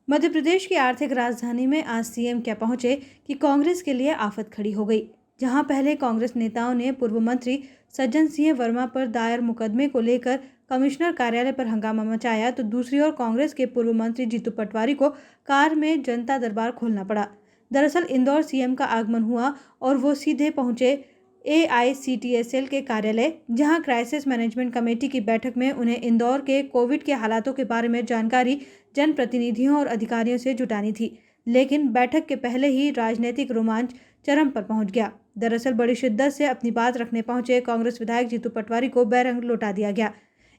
मध्य प्रदेश की आर्थिक राजधानी में आज सीएम क्या पहुंचे कि कांग्रेस के लिए आफत खड़ी हो गई। जहां पहले कांग्रेस नेताओं ने पूर्व मंत्री सज्जन सिंह वर्मा पर दायर मुकदमे को लेकर कमिश्नर कार्यालय पर हंगामा मचाया, तो दूसरी ओर कांग्रेस के पूर्व मंत्री जीतू पटवारी को कार में जनता दरबार खोलना पड़ा। दरअसल इंदौर सीएम का आगमन हुआ और वो सीधे पहुंचे AICTSL के कार्यालय, जहां क्राइसिस मैनेजमेंट कमेटी की बैठक में उन्हें इंदौर के कोविड के हालातों के बारे में जानकारी जनप्रतिनिधियों और अधिकारियों से जुटानी थी। लेकिन बैठक के पहले ही राजनीतिक रोमांच चरम पर पहुंच गया। दरअसल बड़ी शिद्दत से अपनी बात रखने पहुंचे कांग्रेस विधायक जीतू पटवारी को बैरंग लौटा दिया गया।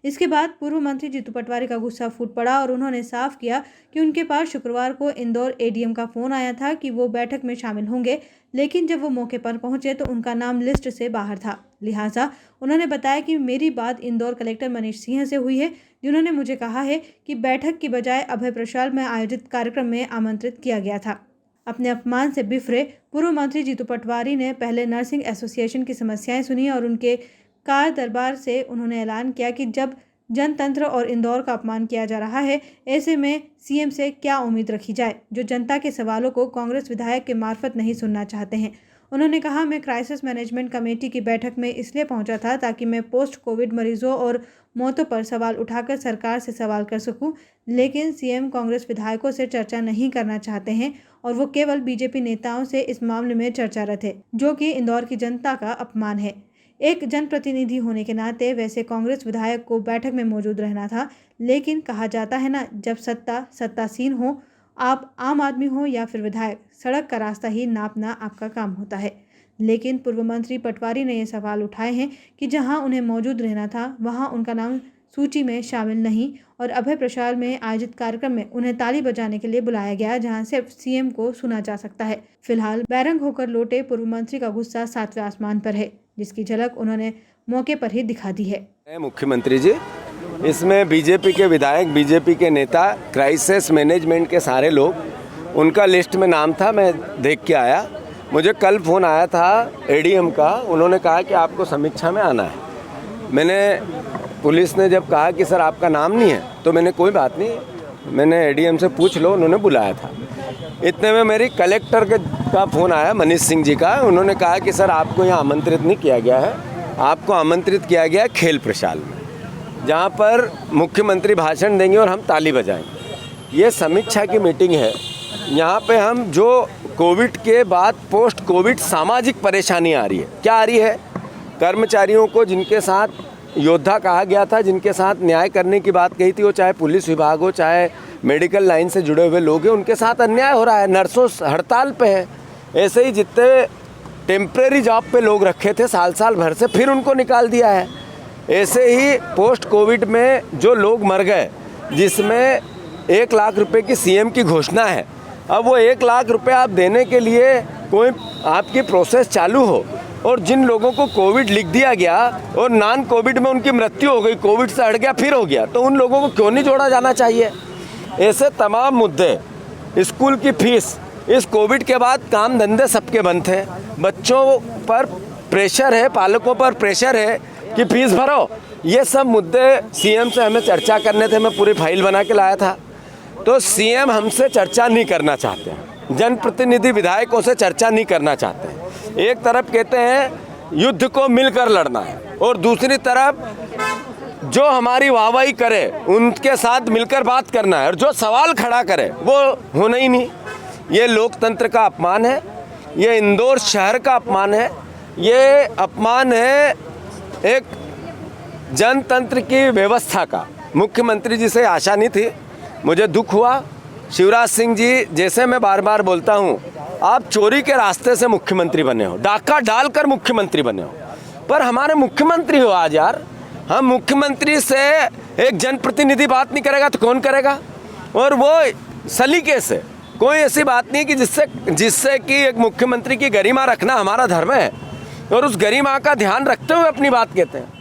इसके बाद पूर्व मंत्री जीतू पटवारी का गुस्सा फूट पड़ा और उन्होंने साफ किया कि उनके पास शुक्रवार को इंदौर ADM का फोन आया था कि वो बैठक में शामिल होंगे, लेकिन जब वो मौके पर पहुंचे तो उनका नाम लिस्ट से बाहर था। लिहाजा उन्होंने बताया कि मेरी बात इंदौर कलेक्टर मनीष सिंह से हुई है, जिन्होंने मुझे कहा है कि बैठक की बजाय अभय प्रशाल में आयोजित कार्यक्रम में आमंत्रित किया गया था। अपने अपमान से बिफरे पूर्व मंत्री जीतू पटवारी ने पहले नर्सिंग एसोसिएशन की समस्याएं सुनी और उनके कार दरबार से उन्होंने ऐलान किया कि जब जनतंत्र और इंदौर का अपमान किया जा रहा है, ऐसे में सीएम से क्या उम्मीद रखी जाए, जो जनता के सवालों को कांग्रेस विधायक के मार्फत नहीं सुनना चाहते हैं। उन्होंने कहा, मैं क्राइसिस मैनेजमेंट कमेटी की बैठक में इसलिए पहुंचा था ताकि मैं पोस्ट कोविड मरीजों और मौतों पर सवाल उठाकर सरकार से सवाल कर सकूं, लेकिन सीएम कांग्रेस विधायकों से चर्चा नहीं करना चाहते हैं और वो केवल बीजेपी नेताओं से इस मामले में चर्चारत है, जो कि इंदौर की जनता का अपमान है। एक जनप्रतिनिधि होने के नाते वैसे कांग्रेस विधायक को बैठक में मौजूद रहना था, लेकिन कहा जाता है ना, जब सत्तासीन हो, आप आम आदमी हो या फिर विधायक, सड़क का रास्ता ही नापना आपका काम होता है। लेकिन पूर्व मंत्री पटवारी ने ये सवाल उठाए हैं कि जहां उन्हें मौजूद रहना था वहां उनका नाम सूची में शामिल नहीं और अभय प्रशाल में आयोजित कार्यक्रम में उन्हें ताली बजाने के लिए बुलाया गया, जहां सिर्फ सीएम को सुना जा सकता है। फिलहाल बैरंग होकर लौटे पूर्व मंत्री का गुस्सा 7वें आसमान पर है, जिसकी झलक उन्होंने मौके पर ही दिखा दी है। मुख्यमंत्री जी, इसमें बीजेपी के विधायक, बीजेपी के नेता, क्राइसिस मैनेजमेंट के सारे लोग, उनका लिस्ट में नाम था, मैं देख के आया। मुझे कल फ़ोन आया था ADM का, उन्होंने कहा कि आपको समीक्षा में आना है। पुलिस ने जब कहा कि सर आपका नाम नहीं है, तो मैंने कोई बात नहीं, मैंने ADM से पूछ लो, उन्होंने बुलाया था। इतने में मेरी कलेक्टर का फ़ोन आया, मनीष सिंह जी का। उन्होंने कहा कि सर आपको यहाँ आमंत्रित नहीं किया गया है, आपको आमंत्रित किया गया है खेल प्रशाल में, जहाँ पर मुख्यमंत्री भाषण देंगे और हम ताली बजाएंगे। ये समीक्षा की मीटिंग है। यहाँ पे हम जो कोविड के बाद पोस्ट कोविड सामाजिक परेशानी आ रही है, क्या आ रही है, कर्मचारियों को जिनके साथ योद्धा कहा गया था, जिनके साथ न्याय करने की बात कही थी, वो चाहे पुलिस विभाग हो, चाहे मेडिकल लाइन से जुड़े हुए लोग हैं, उनके साथ अन्याय हो रहा है। नर्सों हड़ताल पे है। ऐसे ही जितने टेम्परेरी जॉब पे लोग रखे थे साल भर से, फिर उनको निकाल दिया है। ऐसे ही पोस्ट कोविड में जो लोग मर गए, जिसमें 1 लाख रुपए की CM की घोषणा है, अब वो 1 लाख रुपए आप देने के लिए कोई आपकी प्रोसेस चालू हो और जिन लोगों को कोविड लिख दिया गया और नॉन कोविड में उनकी मृत्यु हो गई, कोविड से हट गया फिर हो गया, तो उन लोगों को क्यों नहीं जोड़ा जाना चाहिए। ऐसे तमाम मुद्दे, स्कूल की फीस, इस कोविड के बाद काम धंधे सबके बंद थे, बच्चों पर प्रेशर है, पालकों पर प्रेशर है कि फीस भरो। ये सब मुद्दे CM से हमें चर्चा करने थे, मैं पूरी फाइल बना के लाया था। तो CM हमसे चर्चा नहीं करना चाहते हैं, जनप्रतिनिधि विधायकों से चर्चा नहीं करना चाहते हैं। एक तरफ कहते हैं युद्ध को मिलकर लड़ना है और दूसरी तरफ जो हमारी वाहवाही करे उनके साथ मिलकर बात करना है और जो सवाल खड़ा करे वो होना ही नहीं। ये लोकतंत्र का अपमान है, ये इंदौर शहर का अपमान है, ये अपमान है एक जनतंत्र की व्यवस्था का। मुख्यमंत्री जी से आशा नहीं थी, मुझे दुख हुआ। शिवराज सिंह जी, जैसे मैं बार बार बोलता हूँ, आप चोरी के रास्ते से मुख्यमंत्री बने हो, डाका डालकर मुख्यमंत्री बने हो, पर हमारे मुख्यमंत्री हो आज यार। हम मुख्यमंत्री से एक जनप्रतिनिधि बात नहीं करेगा तो कौन करेगा। और वो सलीके से, कोई ऐसी बात नहीं कि जिससे कि एक मुख्यमंत्री की गरिमा रखना हमारा धर्म है और उस गरिमा का ध्यान रखते हुए अपनी बात कहते हैं।